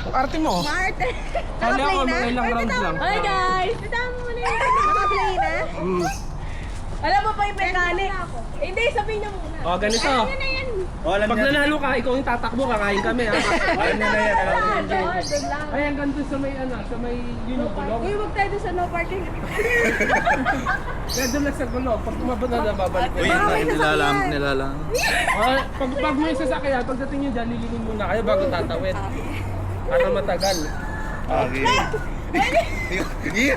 Arte mo. Marte. Kali ako, Naka-play na? mga ilang rounds lang. Hi guys! Bitawan mo na yun. Naka-play na? Alam mo pa yung mechanic. Hindi, sabihin niyo muna. O, ganito. Ano na yan? Pag nanalo ka, ikaw yung tatakbo, kakain kami ha. Alam niya na yan. Doon lang. Ay, hanggang dun sa may ano, sa may yun yung gulong. Uy, huwag tayo doon sa no parking. Kaya doon lang sa gulong, pag tumabot na babalik ko. Uy, nilalang. Pag may sasakyan, pagdating nyo dyan, lilingin muna kayo bago tatawid. Para matagal. Okay. Sige.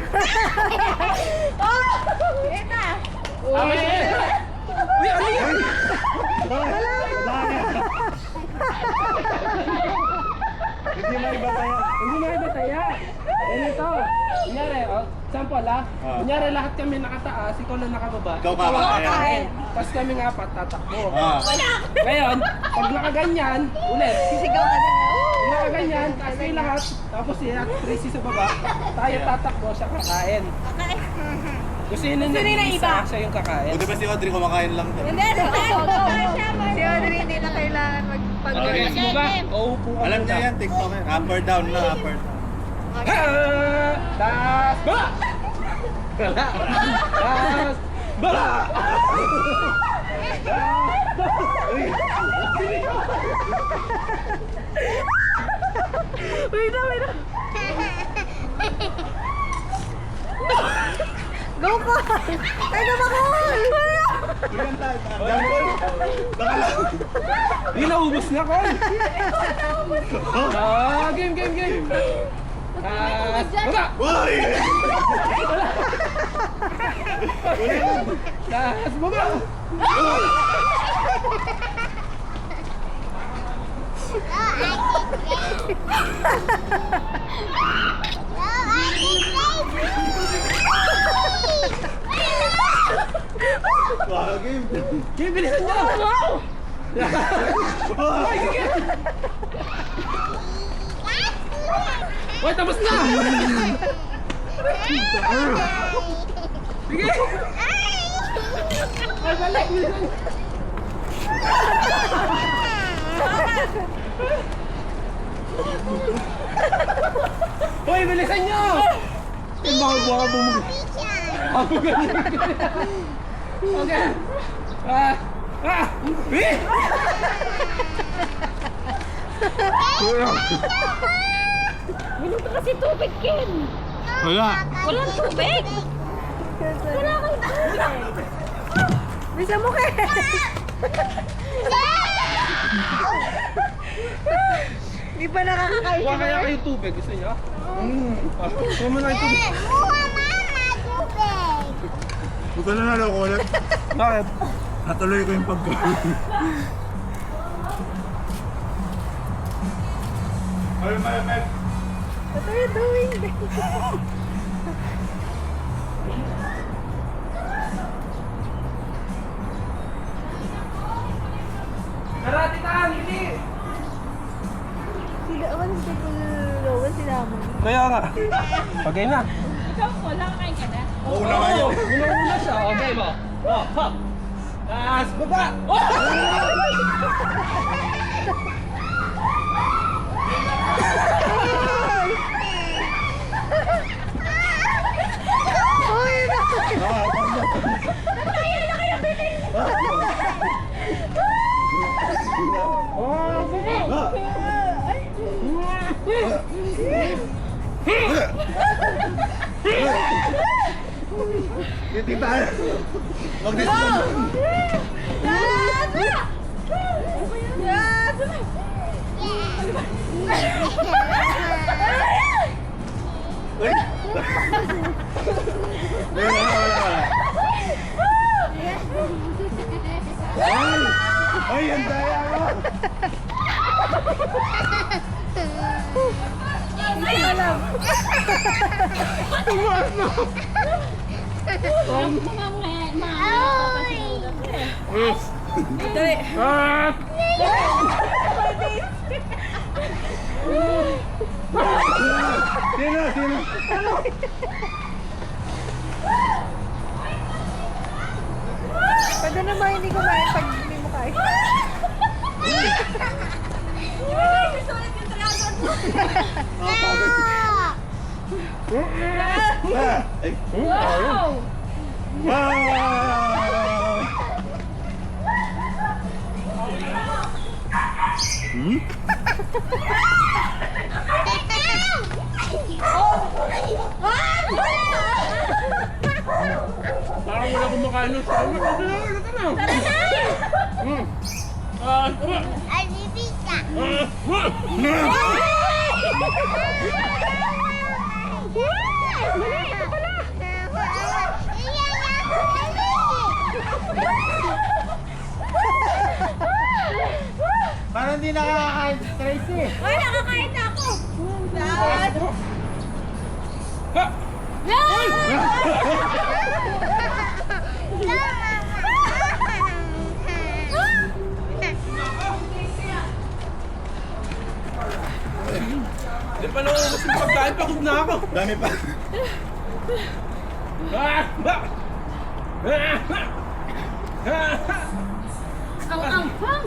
Eta! Uy, ano yan? Hindi may bataya. Hindi na iba taya. Ganito. Kunyari, sample ha. Kunyari lahat kami nakataas, ikaw lang nakababa. Ikaw kakain. Tapos kami nga apat tatakbo. Ah. Ngayon, pag nakaganyan, ulit. Sisigaw ka na nga. Pag nakaganyan, taas kayo lahat. Tapos si Tracy sa baba, tayo tatakbo, siya kakain. Kung sino na isa, siya yung kakain. Buti ba si Audrey kumakain lang to? Hindi, Si Audrey hindi na kailangan magpag... Okay, mo ba? Uupo ka Alam niya muna. yan, TikTok yan. Up or down na, up or down. Tas ba! Tas ba! Wait na. Go ko! Tayo ba ko? Hindi naubos na ko! Game! Tas baba! Uy! Tas baba! Game. Game, bilisan niyo! Ay, sige! Uy, tapos na! Sige! Ay, balik! Bilisan! Uy, bilisan niyo! Ay, baka bumug. Ako ganyan. Okay. Eh! Minuto kasi tubig, Ken. Wala. Walang tubig. Wala kang tubig. Bisa mo kaya. Di pa nakakakain. Kuha kaya kayo tubig, gusto niyo? Kuha mo na yung tubig. Buta na nalo ko ulit. Bakit? Natuloy ko yung pagkain. Ay, malamig. What are you doing? Karati tahan, hindi! Sila, sa pag-lowan sila mo. Kaya nga. Okay na. Ikaw, wala kain ka na. Una nga yun. Una siya. Okay ba? Oh, ha! Taas, baba! Oh! Uy, Hindi tayo. Mag-decision. Uy! Wala. Ay, ang daya mo! Hindi ko alam. Dali. Ah! Sino? Pwede naman hindi kumain pag hindi mo kain. Ay, susulit yung dragon Ay. Wow! Hmm? Parang wala kumakain ng sauna. Ano na? Hmm. Parang hindi nakakakain si Tracy. Uy, nakakain na ako. Ha! Hindi pa naubos yung pagkain, pagod na ako. Dami pa. Ah! Ba! Ah! Ah! Ang anghang!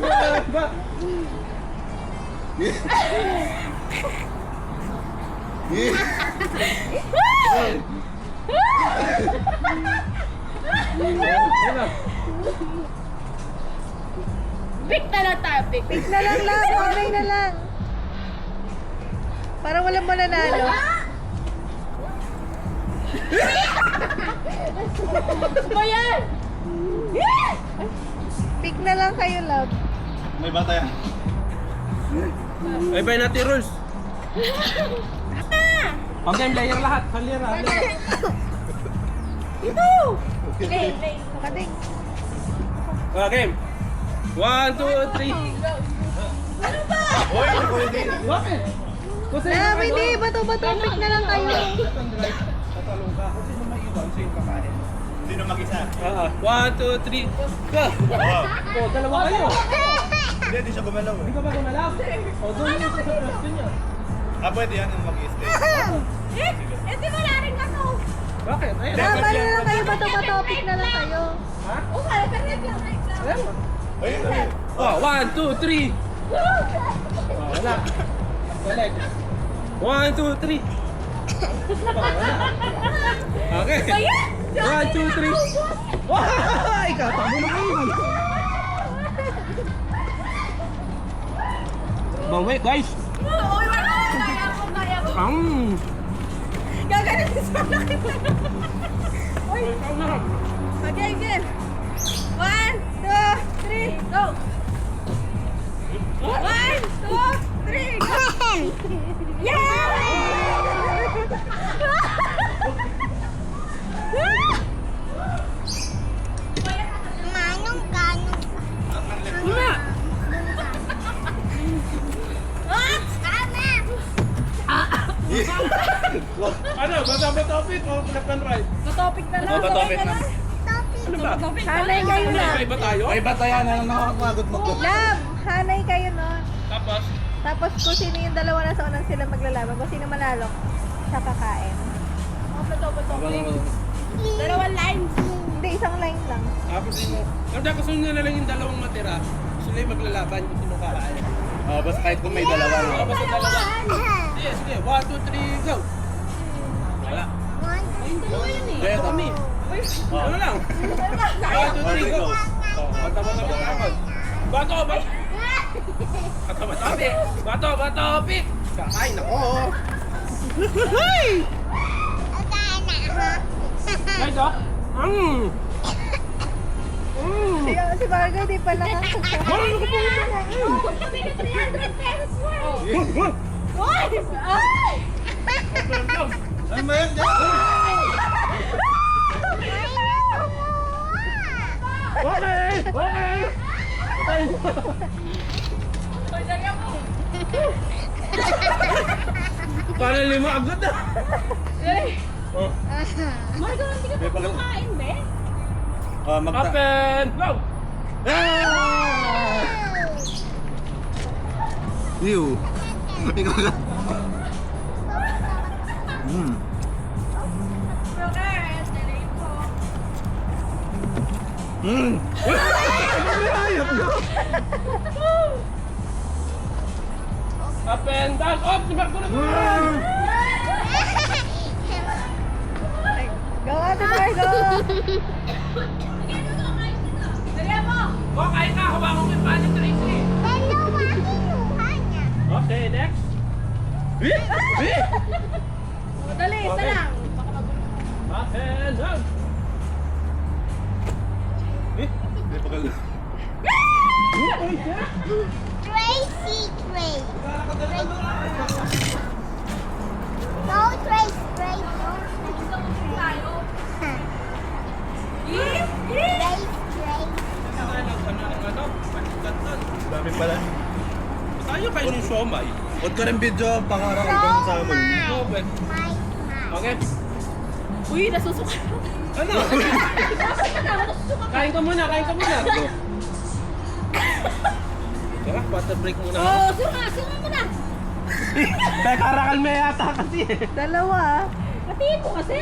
Ah! Ba! Ano? Pick na lang tayo, pick. Pick na lang lang, okay na lang. Parang walang mananalo. Ba yan? Pick na lang kayo, love. May bata yan. Ay, bay natin rules. Okay, layer lahat. Layer. Lay, lay. Kading. Okay. 1, 2, 3. Hoy, hindi ko hindi. Bakit? Kasi Love, hindi. Bato-bato. Pick na lang kayo. Tatalong ka. Kasi nung may iwan, sa'yo kakain. Sino mag-isa? 1, 2, 3. Go! Oo. O, dalawa kayo. Hindi, di siya gumalaw Hindi eh. ka ba gumalaw? O, doon yung sa pwesto niya. Pwede yan yung mag-stay. Di ba narin ka to? Bakit? Ayun. Love, ano na lang kayo. Bato-bato. Pick na lang kayo. Ha? Oo, kaya pernet lang. Ayun. Ayun, ayun. Oh, 1, 2, 3. Oh, wala. Balik. 1, 2, 3. Oh, wala. Okay. 1, 2, 3. Ay, katabo na kayo. Bawi, guys. Oo, wala. Kaya ko, kaya ko. Gaganin sa akin. Uy. Okay, again. 1, 2, 3, go. 1, 2, 3, go. Ano? Bata-batapit o left and right? Topic na lang. Topic na. Ano ba? Hanay kayo, love. May ba tayo? May bata yan. Ano nakakapagod mo ko? Love, hanay kayo nun. Tapos? Tapos kung sino yung dalawa na sa unang sila maglalaban, kung sino manalo, siya kakain. Dalawang lines. Hindi, isang line lang. Tapos yun. Kasi gusto nyo na lang yung dalawang matira. Sila yung maglalaban kung sino kakain. Basta kahit kung may dalawa. Oo, basta dalawa. Sige, sige. 1, 2, 3, go! Wala. Dalawa yun eh. Kaya Kami. Ano lang? 1, 2, 3, go! Bato. Bato, pit! Kakain ako. Guys, oh. Si Margo, di pa nakakasama. Kami na 300 pesos worth. Uy! Ay! Ano ba yan? Para 5 agad na. Margo, hindi ka pa kumakain, be? Open! Go! Ew. Ikaw ka. Up and down. Oh, tumakbo na naman. Go, Ate Mar, go! Dalihan mo! Oh, kahit na, hawakan ko yung panin, Tracy. Okay, next. Dali, isa Okay. lang. Up and down. Hindi pa kala. Tracy, Trace. No, Trace, Trace. Trace, Trace. Dami pala. Tayo kayo ng siomay. Huwag ka rin video, pangarap ibang sa amin. Okay. Okay. Uy, nasusuka. Ano? Kain ka muna, kain ka muna. Tara, water break muna. Oh, suka mo na. Teka, rakal may yata kasi eh. Dalawa. Patiin mo kasi.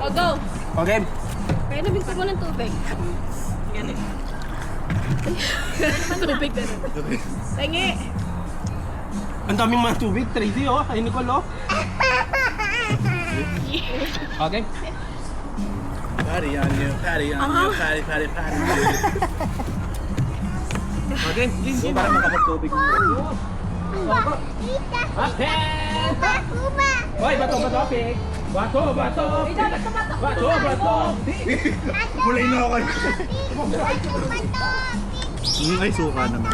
Oh, go. Okay. Kaya nabing ko mo ng tubig. Yan eh. Tubig na rin. Tangi. Ang daming mga tubig, Tracy oh. Ay, Nicole oh. Okay. Party on you, party on you, party, party, party. Okay, gin, So, gin. para makapagtubig mo. Okay. Hoy, bato, bato, pig. Bato, bato, pig. Bato, bato, pig. Kulay na ako. Ay, suka naman.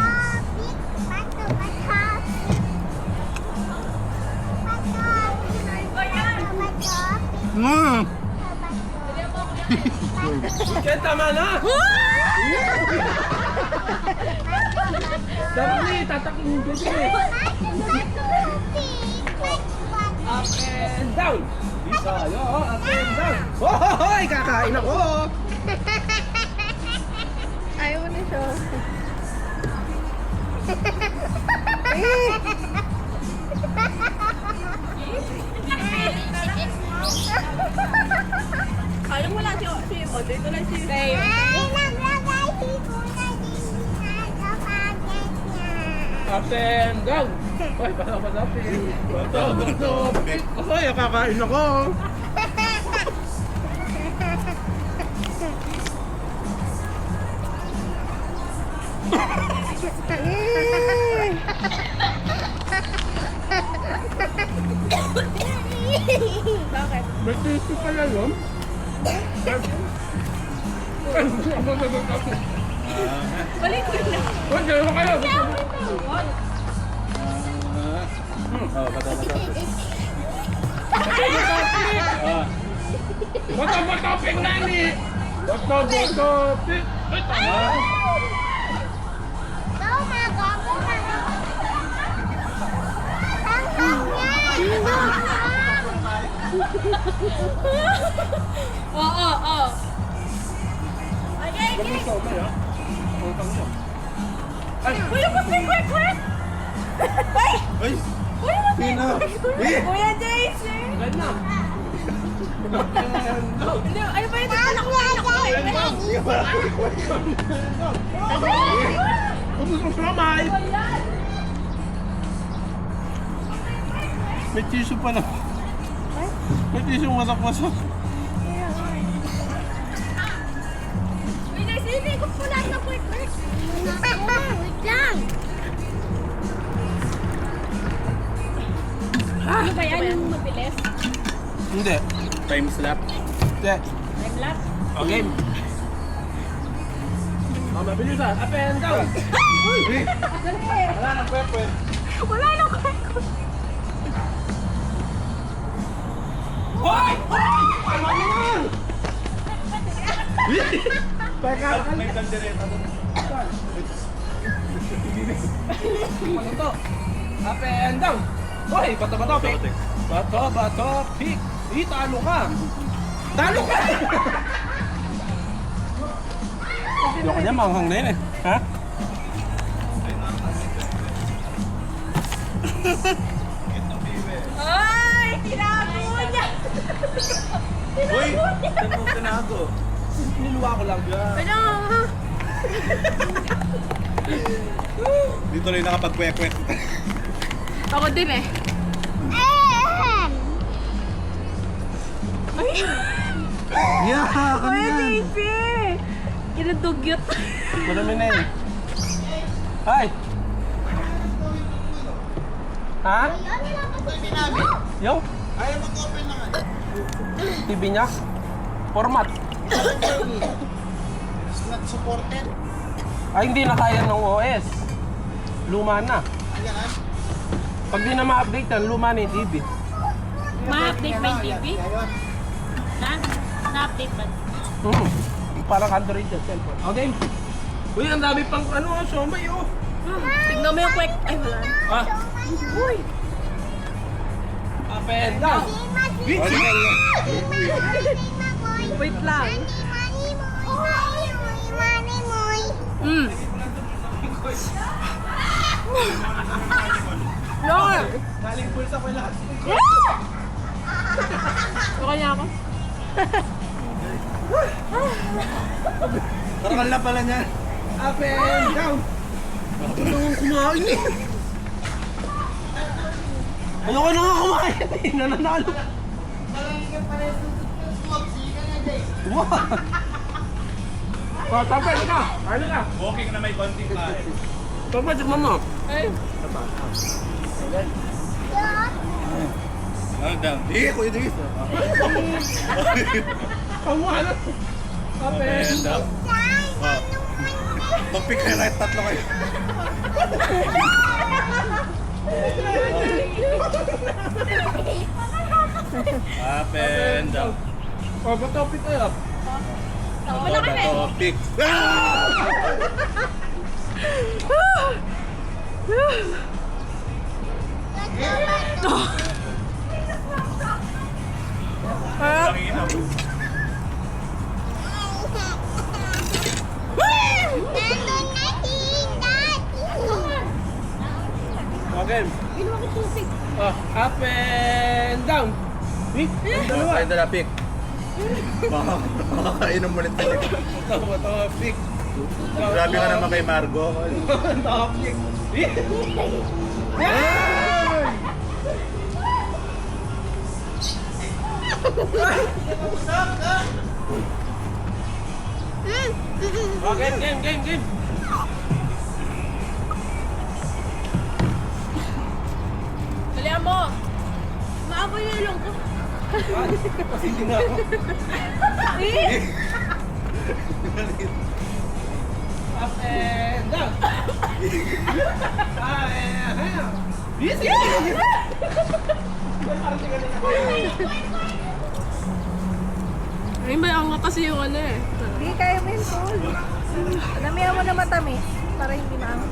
Weekend, tama na. Dapat ni, tatakin yung baby eh. Up and down. Isa, yo, up and down. Hoy, kakain ako. Ayaw mo na siya. Ayaw mo lang si O. Dito lang si Ray. Up and down. Hoy, bato, bato, pig. Bato, bato, pig. Hoy, kakain ako. Bakit? May tissue pala yun. Balik ko na. Hoy, dalawa kayo. Oh, bata, bata. Bato, bato, pig nani. Bato, bato, pig. Ay, tama. Oo. Okay, Huwag mo sa umay, ha? Utang mo. Uy, quick! Ay! Pina! Kuya Jason! Agad na. Hindi, ano ba yung anak ko? Ubus mo kamay. May tissue pa na. May tissue wasak-wasak. Uy, Jason, hindi ko pula na quick! Wait lang. Ano ba yan? Yung mabilis? Hindi. Time slap. Hindi. Time lapse? Okay. Oh, mabilis ah. Up and down. Wala nang pwede. Wala na quick! Hoy! Ano yan? Teka, May kandireta doon. ano to? Up and down. Hoy, bato, bato, pig. Bato, bato, pig. Talo ka. Talo ka! Hindi ako niya, manghang na yun eh. Ha? Ay! Tinago niya! Uy! Saan mo tinago? Niluwa ko lang. Ano? tuloy nakapag-kwek-kwek. Ako din eh. Yeah, Ay, baby! Kinadugyot. Marami na yun. Ay! Ha? Yung? Ayaw mag-open naman. TV niya? Format? It's not supported. Ay, hindi na kaya ng OS. Luma na. Ayan. Pag di na ma-update yan, luma na yung TV. Ma-update ba yung TV? Ayun. Na-update ba? Parang Android yung cellphone. Okay. Uy, ang dami pang ano, somay oh. Tignan mo yung quick. Ay, wala. Ah, Uy! up and down. Wait lang. Mm. Yun! Galing pulsa ko lahat. Okay na ako. Tarakal na pala niyan. Up and down. Ako na nga kumain eh. Ayoko na nga kumain eh. Nananalo. Wow. Oh, tapos ka. Ano ka? Walking na may konting kain. Tapos yung mama. Ay. Ano down? Hindi, kuya Dave. Kamuha na. Up and down. Mag-pick na lang, tatlo kayo. Up and down. Oh, patopik kayo. Wala kami. Topic. Okay. Ginawa ko tubig. Oh, up and down. Wait, dalawa. Ay, dala pick. Makakainom ulit talaga. Patopik. Grabe ka naman kay Margo. Patopik. Okay, game. Dalihan mo. Maaboy yung ilong ko. Kasi hindi na ako. Up and down. Busy! Ay, may anga kasi yung ano eh. Hindi kaya mo yun, Paul. Damihan mo na matamis para hindi maangat.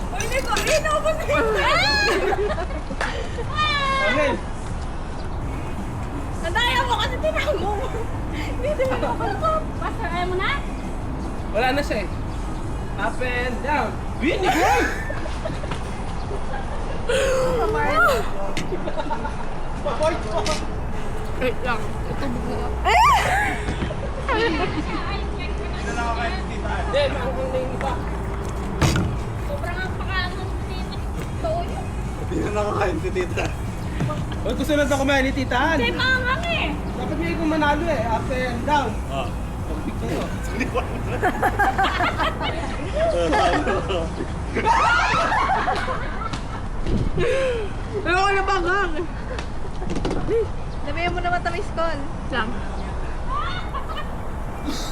Uy, hindi ko. Inubos na yun. Okay. Nandaya mo kasi tinang mo. Hindi din mo ako. Basta ayaw mo na? Wala na siya eh. Up and down. Winnie boy! Wait lang. Itubog na ako. Hindi, maangang na yung iba. Sobrang ang pakaano ng toyo. Hindi na nakakain si tita. Huwag ko sunod na kumain ni Titaan. Hindi maangang eh. Dapat niya yung manalo eh. Up and down. Oh. Pag-pick kayo. Ayoko na bagang. Damihan mo na matamis, Col. Lang.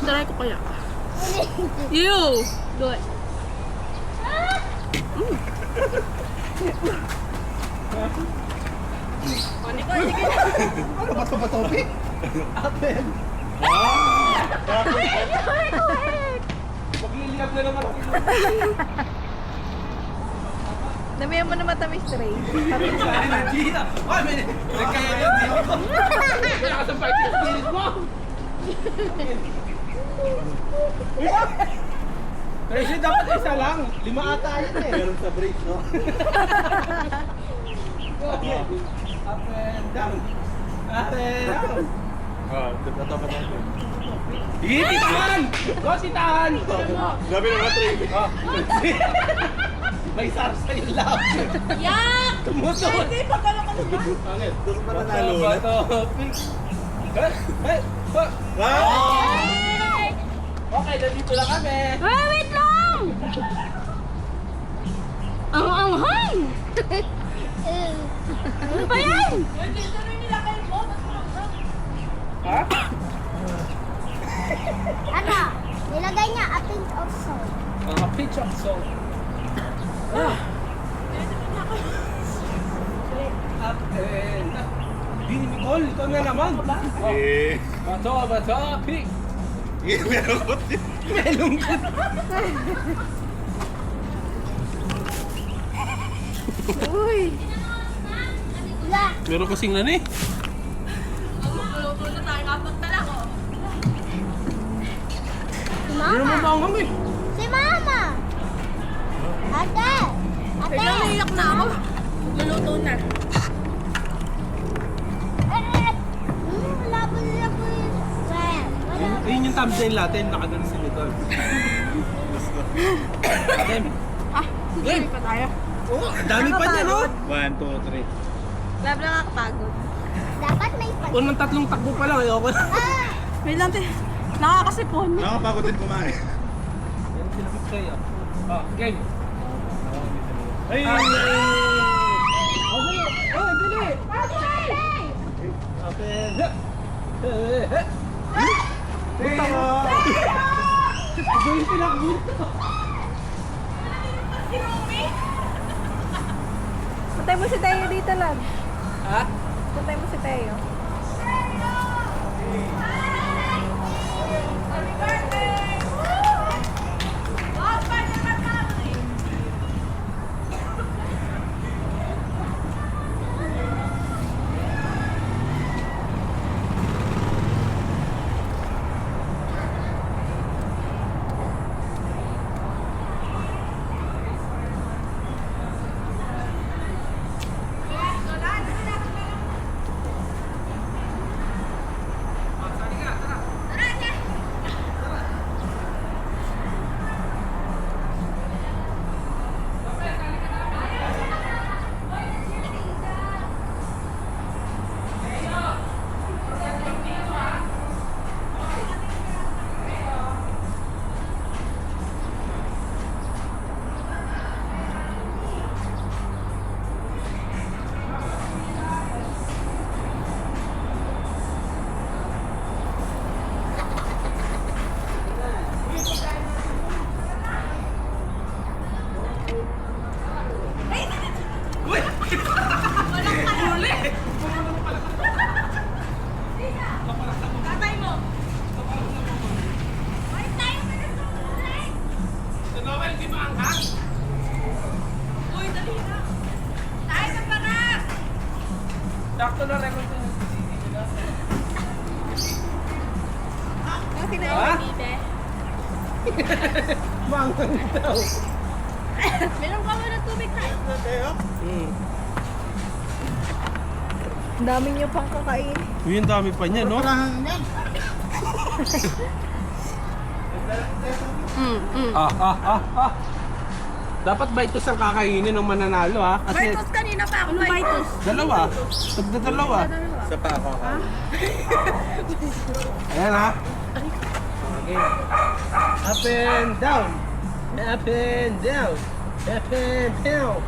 Try ko kaya. You! Do it. Ano ba ito ba topic? Up and magliliyap na naman ako. Damihan mo na matamis, Ray. Energy na. Ay, may kaya niya dito. Wala ka sa fighting spirit mo. Tracy, dapat isa lang. 5 ata yun eh. Meron sa break, no? Okay. Up and down. Up and down. Oh, ito pa natin. Titahan! Go, titahan! Grabe naman 3. Oh. May sarsa yung lab. Yak! Tumutot. Hindi, pagkala ka naman. Angit. Doon pa nanalo na. Okay, nandito lang kami. Wait lang! Ang anghang! Ano ba yan? Ha? Ano? Nilagay niya a pinch of salt. A pinch of salt. Di, Nicole, ikaw na naman. Oh. Eh. Bato, pig. Meron ko. Melong ka. Uy! La. Meron kasing nani. Luto na tayo, kapunta lang oh. Si Meron mo Mama. ba kami? Si Mama. Ate. Ate. Biglang naiyak na ako. Luluto na. Labo yung sweat. Ayun yung thumbnail natin, nakagano si Nicole. Game. Game pa tayo. Oh, dami pa niya, no? 1, 2, 3. Lab lang nakakapagod. Dapat may pag... Unang 3 takbo pa lang, ayoko na. Ah! Wait lang, te. Nakakasipon. Nakapagod din kumain. Yan sila sa'yo. Oh, game. Ay! Oh, dali. Open. Puta mo! Ito yung pinakbo. Puntay mo si Teo dito, Lab. Ha? Puntay mo si Teo. Tatay mo. Di ba ang hang? Uy, dali na. Tayo sa paras. Sakto na record ko. Ang sinabi. Ha? Bite. Mangang daw. Meron ka mo ng tubig tayo. Ang dami niyo pang kakain. Uy, ang dami pa niya, no? Dapat Vitus ang kakainin ng mananalo, ha? Kasi Vitus kanina pa ako. Vitus. dalawa. Dalawa. Sa pa ako. Ayan, ha? Okay. Up and down. Up and down. Up and down.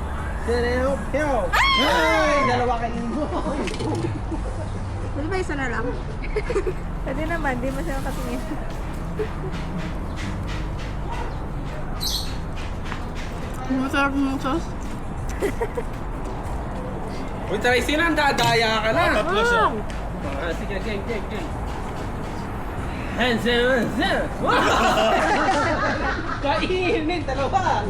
Sit down, down. Ay! Dalawa kainin mo. Pwede ba isa na lang? Pwede naman, di mo siya makatingin. Masarap ng sauce. Uy, Tracy, nang dadaya ka na. Tatlo siya. Sige, game. Hands down. Kainin, dalawa.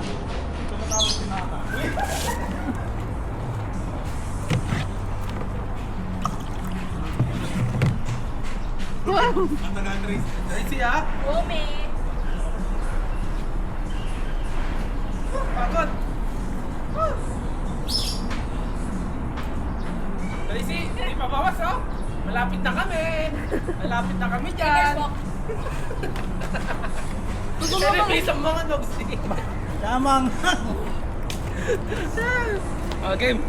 Tracy, ha? Umi. Pagod. Tracy, hindi pa bawas, oh. Malapit na kami dyan. Pero may isang mga nogs eh. Tamang. Game.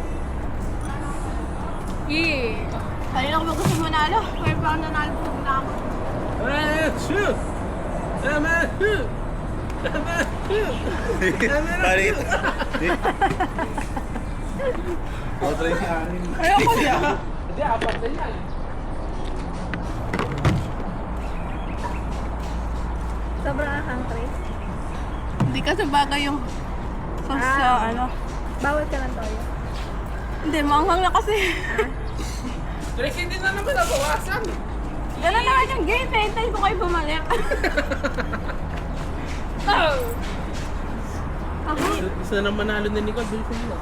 Kanina ko ba gusto manalo? Kaya pa ako nanalo po na ako. Shoot! Shoot! Pare. Outright si Anin. Ayoko na. Hindi, apat na yan. Sobrang country. Hindi ka sabagay yung sauce sa ano. Bawal ka ng toyo. Hindi, maanghang na kasi. Tracy, hindi na naman nabawasan. Gano'n naman yung game. Hintayin ko kayo bumalik. Gusto na manalo na Nicole. Bilisan mo.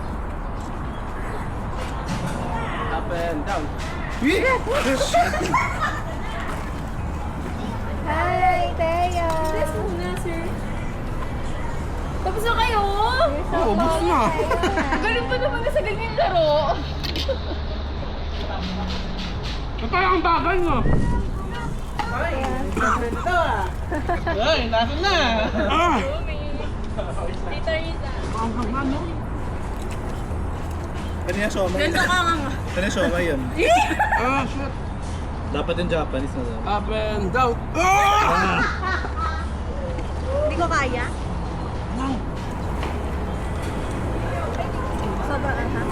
Up and down. Hi, Teo! Yes, muna, sir. Tapos na kayo? Oh, ubos na. Galing pa naman sa ganyan laro. Ito yung bagay mo. Ay, nasa na. Tita Rita. Kanina soma yun. Ganito ka nga. Kanina soma yun. Shit. Dapat yung Japanese na lang. Up and down. Hindi ko kaya. Sobrang anghang.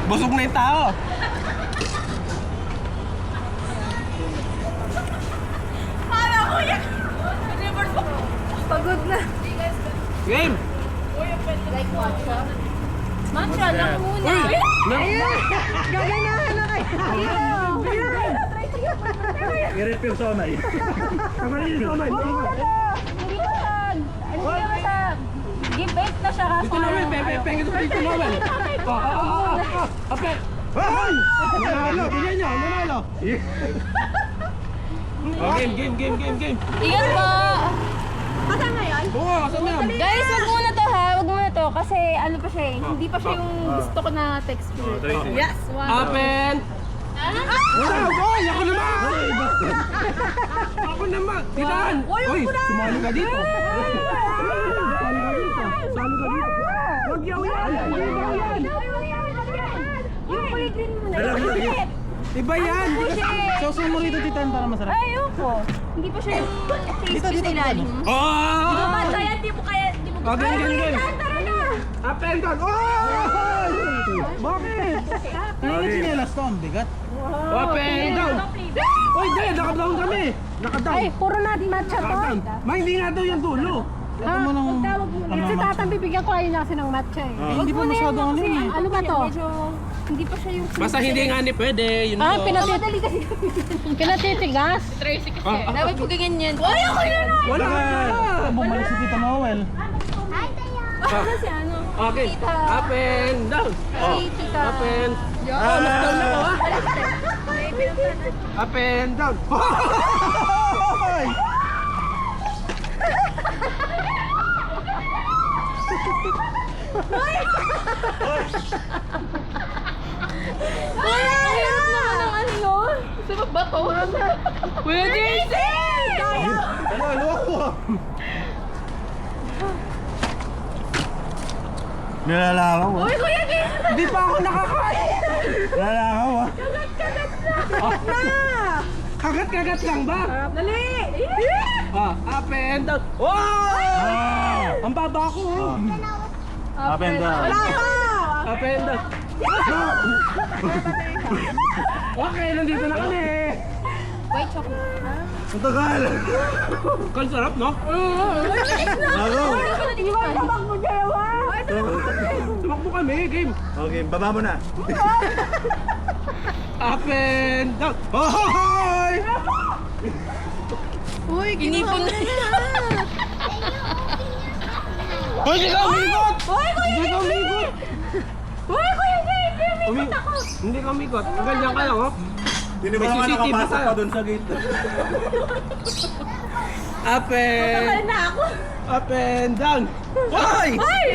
Busog na yung tao. Kala ko yan. Report ko. Pagod na. Game. Like matcha? Matcha lang muna. Gaganahan na kayo. I-rip yung somay. Hindi naman. Give back na siya Dito naman, pengin ko dito naman. Ape. Ay! Nanalo, bigyan niyo, nanalo. Game. Ingat po. Kasama yun? Oo, kasama yan. Guys, wag muna to ha. Wag muna to. Kasi ano pa siya eh. Hindi pa siya yung gusto ko na texture. Tracy. Yes, one. Up and... Wala, boy! Ako naman! Ako naman! Titaan! Uy, sumali ka dito! Sumali ka dito! Wag yaw yan! Hindi yaw yan! Yung kulitin mo na. Alam mo, sige. Iba yan! Sauce mo rito, Titan, para masarap. Ayoko. Hindi pa siya yung crispy sa ilalim. Oh! Kaya di mo kaya. Di mo Okay, game. Tara na. Up and down! Oh! Bakit? Ano yung chinelas to? Ang bigat. Up and down! Uy, di! Nakadown kami! Nakadown! Ay, puro na matcha to. Nakadown! Ma, hindi nga daw yung dulo! Ito mo nang... Si tatang bibigyan ko ayun kasi ng matcha eh. Hindi pa masyadong ano yun. Ano ba to? Hindi pa siya yung Basta hindi nga ni pwede, yun madali kasi. Pinatitigas? Tracy kasi. Dapat po ganyan. Ay, ako yun! Wala na! Bumalik si Tita Noel. Hi, Taya. Ano si ano? Okay, up and down! Si Tita. Up and... mas down na ako ha! Up and down! Hoy! Wala! Hirap naman ang ano yun. Sa bato. Pwede! Ano ako? Nilalakaw ah. Uy, Kuya Gil! Hindi pa ako nakakain! Nilalakaw ah. Kagat-kagat lang ba? Dali! Up and down! Wow! Ang baba ko oh! Up and down. Up and down! Okay, nandito na kami! Wait, chocolate. Ang tagal. Kal sarap, no? Ako. Tumakbo dalawa! Tumakbo kami, game! Okay, baba mo na. Up and down! Hoy! Uy, Inipon na Hoy, hindi ka umikot! Uy, Kuya Hindi ka umikot! Uy, Kuya Gil! Umikot ako! Hindi ka umikot. Ganyan ka lang, oh. Hindi May ba naman CCTV nakapasok tayo. pa dun sa gate? Up and... na ako! Up and down! Hoy! Ay!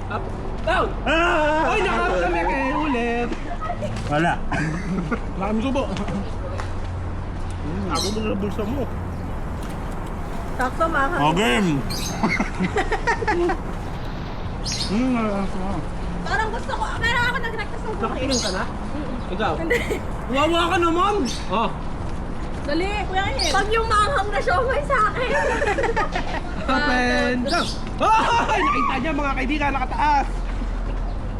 Up, down! Hoy, nakap kami kayo ulit! Wala. Maraming subo. Tago mo na bulsa mo. Sakto, makakang. Oh, game! Parang gusto ko, pero ako nag-request ng cookie. Nakainom ka na? Ikaw? Wawa ka naman! Oh. Dali, kuya Ed. Pag yung maanghang na siomay sa akin. Up and down. Ay! Nakita niya mga kaibigan, nakataas.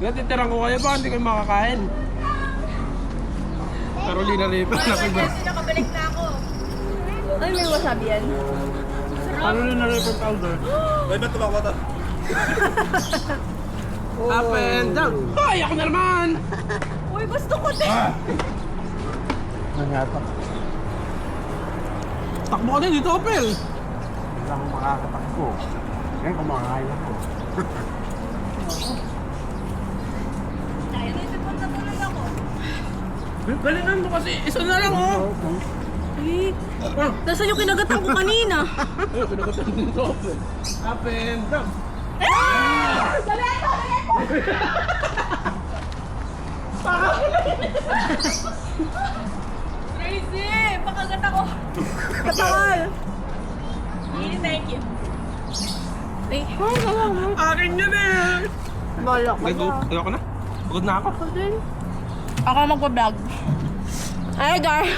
Natitirang ko kayo ba? Hindi kayo makakain. Carolina Reaper na ko ba? Nakabalik na ako. Ay, may wasabi yan. Carolina Reaper powder. May ba't tumakwa to? Up and down. Ay! Ako na naman! Uy, gusto ko din. Nangyata. Takbo ka din dito, Opel. Hindi lang ako makakatakbo. Ngayon kumakain ako. Kaya na ito punta tulad ako. Galingan mo kasi. Isa na lang, oh. Nasaan yung kinagatan ko kanina? Ayun, pinagatan din dito, Opel. Up and down. Crazy! Pakagat ako. Katakal. Thank you. Akin yun eh. Bala ko Ayoko na. Pagod na ako. Ako magpa-vlog. Ay, guys.